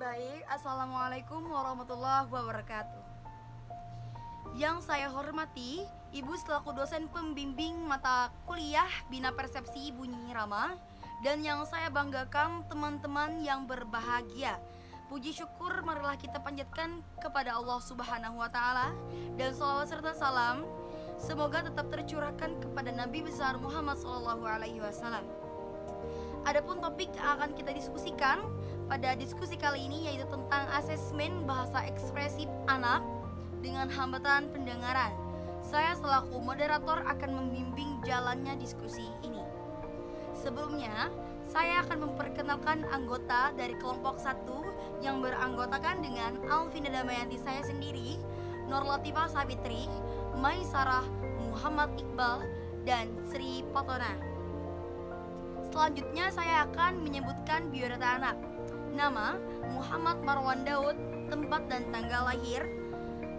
Baik, Assalamualaikum warahmatullahi wabarakatuh. Yang saya hormati, Ibu selaku dosen pembimbing mata kuliah Bina Persepsi Bunyi Rama. Dan yang saya banggakan teman-teman yang berbahagia. Puji syukur marilah kita panjatkan kepada Allah Subhanahu wa Ta'ala. Dan sholawat serta salam semoga tetap tercurahkan kepada Nabi besar Muhammad SAW. Adapun topik yang akan kita diskusikan pada diskusi kali ini yaitu tentang asesmen bahasa ekspresif anak dengan hambatan pendengaran. Saya selaku moderator akan membimbing jalannya diskusi ini. Sebelumnya, saya akan memperkenalkan anggota dari kelompok 1 yang beranggotakan dengan Alvina Damayanti saya sendiri, Nur Latifah Sabitri, Maisarah Muhammad Iqbal, dan Sri Patona. Selanjutnya saya akan menyebutkan biodata anak. Nama Muhammad Marwan Daud, tempat dan tanggal lahir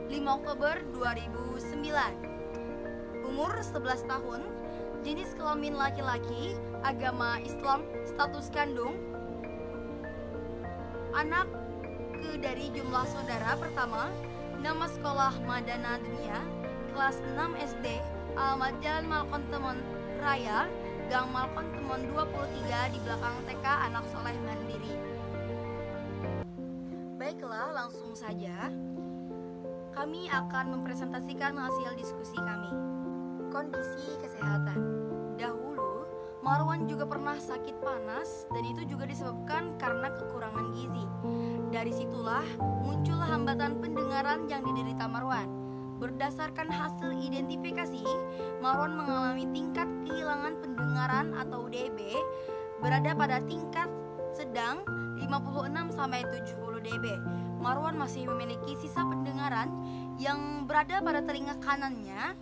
5 Oktober 2009. Umur 11 tahun, jenis kelamin laki-laki, agama Islam, status kandung. Anak dari jumlah saudara pertama, nama sekolah Madana Dunia, kelas 6 SD, alamat Jalan Malkon Temon Raya, Gang Malkon Temon 23 di belakang TK Anak Soleh Mandiri. Baiklah, langsung saja kami akan mempresentasikan hasil diskusi kami. Kondisi kesehatan. Dahulu, Marwan juga pernah sakit panas dan itu juga disebabkan karena kekurangan gizi. Dari situlah muncullah hambatan pendengaran yang diderita Marwan. Berdasarkan hasil identifikasi, Marwan mengalami tingkat kehilangan pendengaran atau DB berada pada tingkat sedang 56-70 dB. Marwan masih memiliki sisa pendengaran yang berada pada telinga kanannya.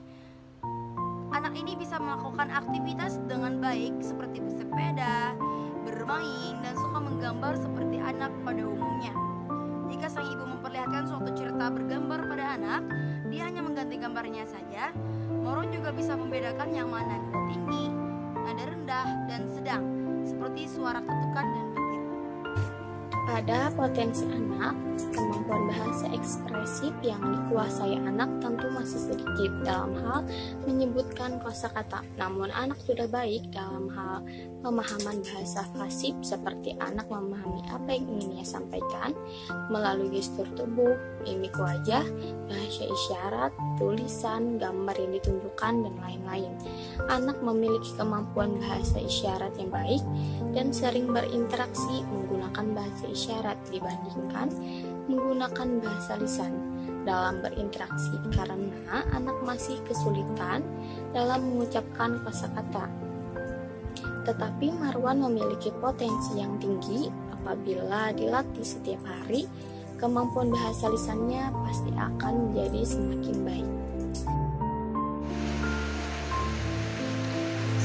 Anak ini bisa melakukan aktivitas dengan baik seperti bersepeda, bermain, dan suka menggambar seperti anak pada umumnya. Jika sang ibu memperlihatkan suatu cerita bergambar pada anak, dia hanya mengganti gambarnya saja. Marwan juga bisa membedakan yang mana nada tinggi, nada rendah, dan sedang, seperti suara ketukan dan petir. Pada potensi anak, kemampuan bahasa ekspresif yang dikuasai anak tentu masih sedikit dalam hal menyebutkan kosakata. Namun anak sudah baik dalam hal pemahaman bahasa pasif seperti anak memahami apa yang ingin ia sampaikan melalui gestur tubuh, mimik wajah, bahasa isyarat, tulisan, gambar yang ditunjukkan, dan lain-lain. Anak memiliki kemampuan bahasa isyarat yang baik dan sering berinteraksi menggunakan bahasa isyarat dibandingkan menggunakan bahasa lisan dalam berinteraksi karena anak masih kesulitan dalam mengucapkan kosakata. Tetapi Marwan memiliki potensi yang tinggi apabila dilatih setiap hari, kemampuan bahasa lisannya pasti akan menjadi semakin baik.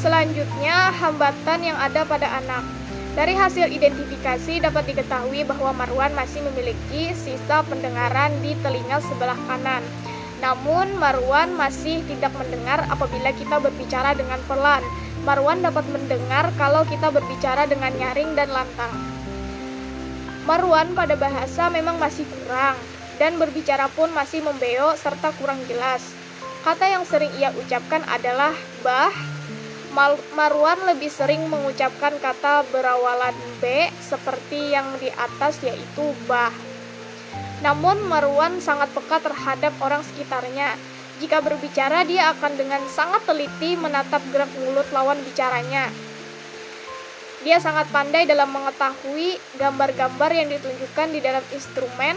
Selanjutnya, hambatan yang ada pada anak. Dari hasil identifikasi dapat diketahui bahwa Marwan masih memiliki sisa pendengaran di telinga sebelah kanan. Namun, Marwan masih tidak mendengar apabila kita berbicara dengan pelan. Marwan dapat mendengar kalau kita berbicara dengan nyaring dan lantang. Marwan pada bahasa memang masih kurang, dan berbicara pun masih membeo serta kurang jelas. Kata yang sering ia ucapkan adalah bah. Marwan lebih sering mengucapkan kata berawalan B seperti yang di atas yaitu bah. Namun Marwan sangat peka terhadap orang sekitarnya. Jika berbicara dia akan dengan sangat teliti menatap gerak mulut lawan bicaranya. Dia sangat pandai dalam mengetahui gambar-gambar yang ditunjukkan di dalam instrumen.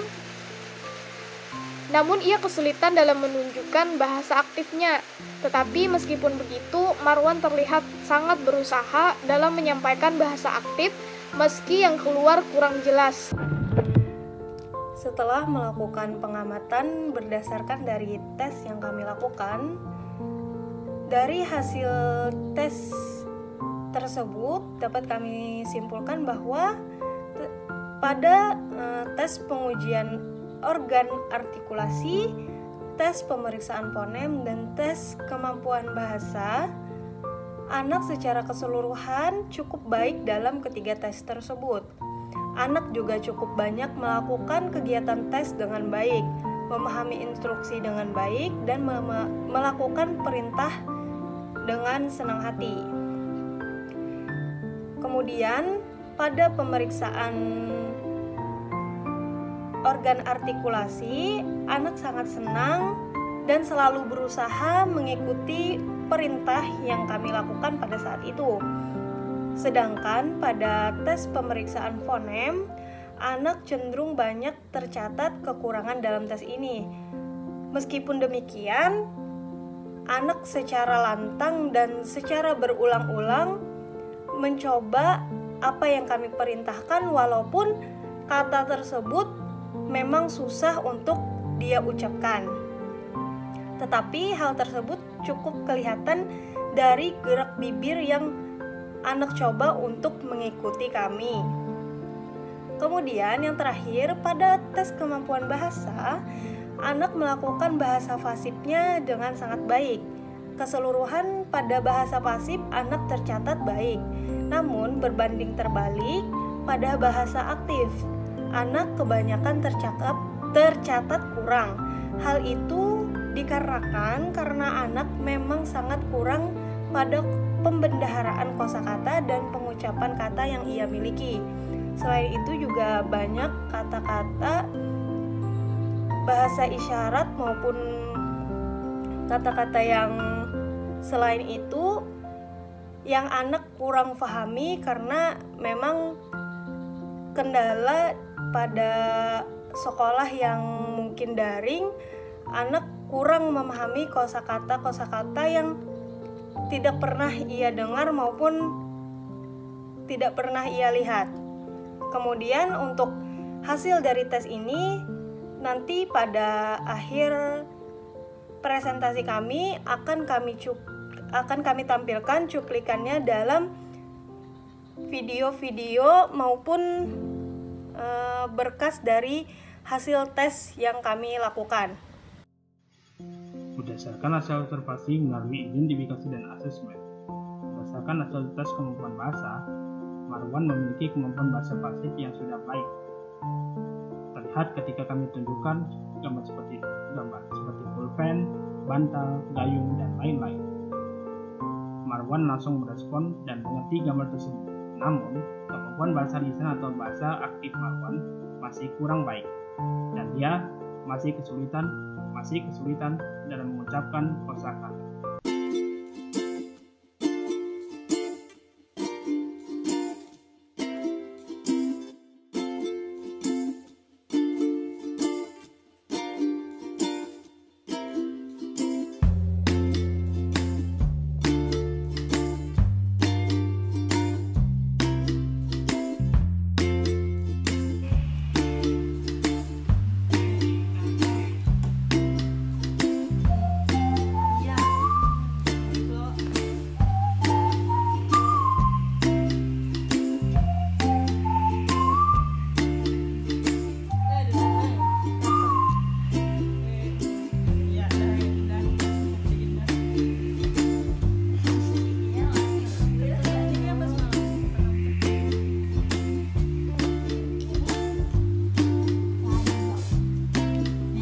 Namun ia kesulitan dalam menunjukkan bahasa aktifnya. Tetapi meskipun begitu, Marwan terlihat sangat berusaha dalam menyampaikan bahasa aktif meski yang keluar kurang jelas. Setelah melakukan pengamatan berdasarkan dari tes yang kami lakukan, dari hasil tes tersebut dapat kami simpulkan bahwa pada tes pengujian organ artikulasi, tes pemeriksaan fonem, dan tes kemampuan bahasa, anak secara keseluruhan cukup baik dalam ketiga tes tersebut. anak juga cukup banyak melakukan kegiatan tes dengan baik, memahami instruksi dengan baik, dan melakukan perintah dengan senang hati. Kemudian, pada pemeriksaan organ artikulasi, anak sangat senang dan selalu berusaha mengikuti perintah yang kami lakukan pada saat itu. Sedangkan pada tes pemeriksaan fonem, anak cenderung banyak tercatat kekurangan dalam tes ini. Meskipun demikian, anak secara lantang dan secara berulang-ulang mencoba apa yang kami perintahkan, walaupun kata tersebut memang susah untuk dia ucapkan. Tetapi hal tersebut cukup kelihatan dari gerak bibir yang anak coba untuk mengikuti kami. Kemudian yang terakhir, pada tes kemampuan bahasa, anak melakukan bahasa pasifnya dengan sangat baik. Keseluruhan pada bahasa pasif anak tercatat baik. Namun berbanding terbalik pada bahasa aktif, anak kebanyakan tercatat kurang. Hal itu dikarenakan karena anak memang sangat kurang pada pembendaharaan kosakata dan pengucapan kata yang ia miliki. Selain itu juga banyak kata-kata bahasa isyarat maupun kata-kata yang selain itu yang anak kurang pahami karena memang kendala pada sekolah yang mungkin daring, anak kurang memahami kosakata yang tidak pernah ia dengar maupun tidak pernah ia lihat. Kemudian untuk hasil dari tes ini nanti pada akhir presentasi kami akan kami tampilkan cuplikannya dalam video-video maupun berkas dari hasil tes yang kami lakukan. Berdasarkan hasil observasi melalui identifikasi dan asesmen. Berdasarkan hasil tes kemampuan bahasa, Marwan memiliki kemampuan bahasa pasif yang sudah baik. Terlihat ketika kami tunjukkan gambar seperti pulpen, bantal, gayung, dan lain-lain. Marwan langsung merespon dan mengerti gambar tersebut. Namun, kemampuan bahasa lisan atau bahasa aktif Marwan masih kurang baik, dan dia masih kesulitan dalam mengucapkan kosakata.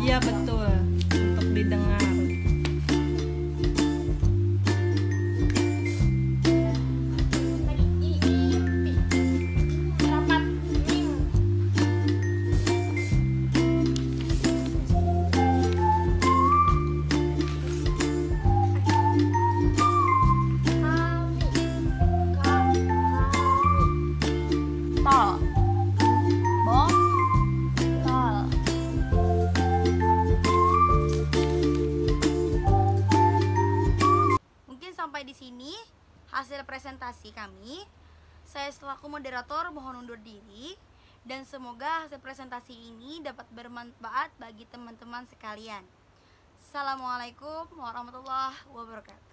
Iya betul, untuk didengar. Sampai di sini hasil presentasi kami. Saya selaku moderator mohon undur diri, dan semoga hasil presentasi ini dapat bermanfaat bagi teman-teman sekalian. Assalamualaikum warahmatullahi wabarakatuh.